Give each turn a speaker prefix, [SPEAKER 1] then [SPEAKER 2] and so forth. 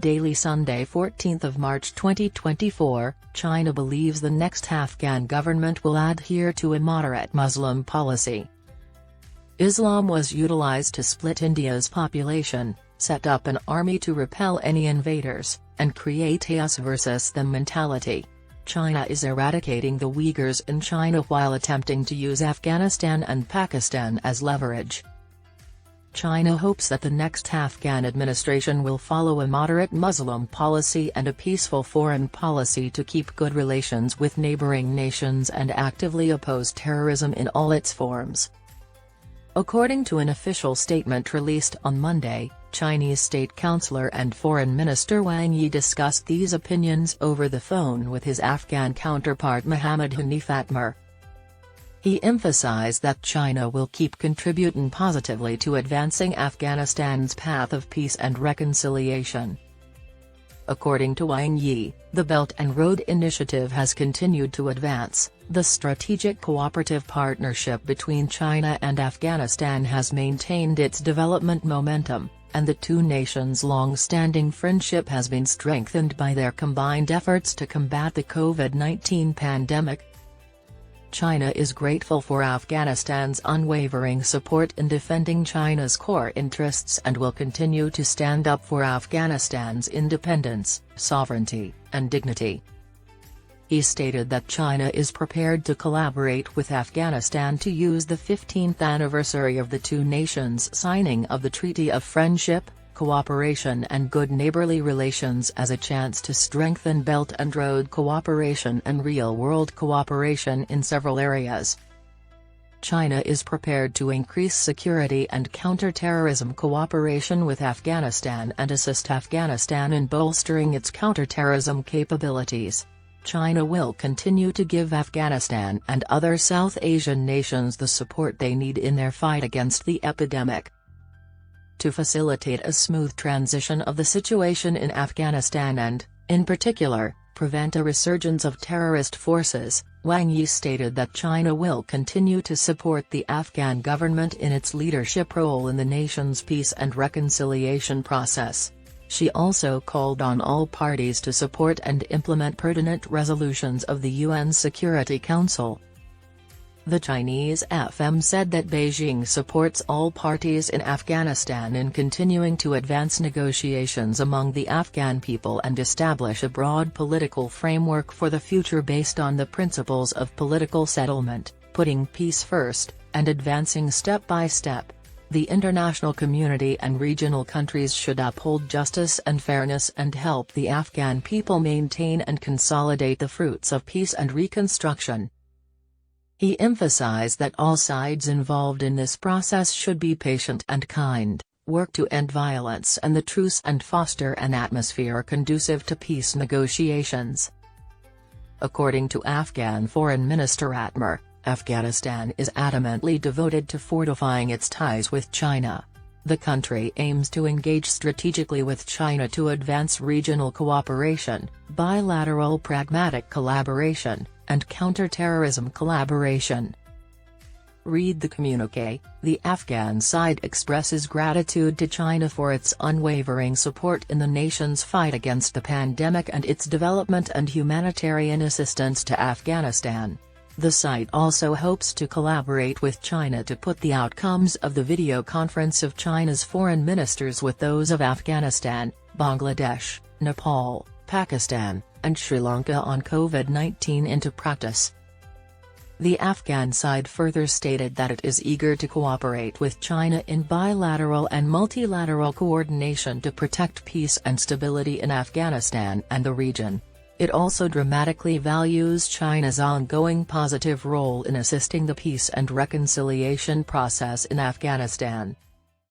[SPEAKER 1] Daily Sunday 14th of March 2024, China believes the next Afghan government will adhere to a moderate Muslim policy. Islam was utilized to split India's population, set up an army to repel any invaders, and create a us versus them mentality. China is eradicating the Uyghurs in China while attempting to use Afghanistan and Pakistan as leverage. China hopes that the next Afghan administration will follow a moderate Muslim policy and a peaceful foreign policy to keep good relations with neighboring nations and actively oppose terrorism in all its forms. According to an official statement released on Monday, Chinese State Councillor and Foreign Minister Wang discussed these opinions over the phone with his Afghan counterpart Mohammad Haneef Atmar. He emphasized that China will keep contributing positively to advancing Afghanistan's path of peace and reconciliation. According to Wang, the Belt and Road Initiative has continued to advance, the strategic cooperative partnership between China and Afghanistan has maintained its development momentum, and the two nations' long-standing friendship has been strengthened by their combined efforts to combat the COVID-19 pandemic. China is grateful for Afghanistan's unwavering support in defending China's core interests and will continue to stand up for Afghanistan's independence, sovereignty, and dignity. He stated that China is prepared to collaborate with Afghanistan to use the 15th anniversary of the two nations' signing of the Treaty of Friendship, Cooperation and Good Neighborly Relations as a chance to strengthen Belt and Road cooperation and real-world cooperation in several areas. China is prepared to increase security and counter-terrorism cooperation with Afghanistan and assist Afghanistan in bolstering its counter-terrorism capabilities. China will continue to give Afghanistan and other South Asian nations the support they need in their fight against the epidemic. To facilitate a smooth transition of the situation in Afghanistan and, in particular, prevent a resurgence of terrorist forces, Wang stated that China will continue to support the Afghan government in its leadership role in the nation's peace and reconciliation process. She also called on all parties to support and implement pertinent resolutions of the UN Security Council. The Chinese FM said that Beijing supports all parties in Afghanistan in continuing to advance negotiations among the Afghan people and establish a broad political framework for the future based on the principles of political settlement, putting peace first, and advancing step by step. The international community and regional countries should uphold justice and fairness and help the Afghan people maintain and consolidate the fruits of peace and reconstruction. He emphasized that all sides involved in this process should be patient and kind, work to end violence and the truce and foster an atmosphere conducive to peace negotiations. According to Afghan Foreign Minister Atmar, Afghanistan is adamantly devoted to fortifying its ties with China. The country aims to engage strategically with China to advance regional cooperation, bilateral pragmatic collaboration, and counter-terrorism collaboration. Read the communiqué. The Afghan side expresses gratitude to China for its unwavering support in the nation's fight against the pandemic and its development and humanitarian assistance to Afghanistan. The site also hopes to collaborate with China to put the outcomes of the video conference of China's foreign ministers with those of Afghanistan, Bangladesh, Nepal, Pakistan, and Sri Lanka on COVID-19 into practice. The Afghan side further stated that it is eager to cooperate with China in bilateral and multilateral coordination to protect peace and stability in Afghanistan and the region. It also dramatically values China's ongoing positive role in assisting the peace and reconciliation process in Afghanistan.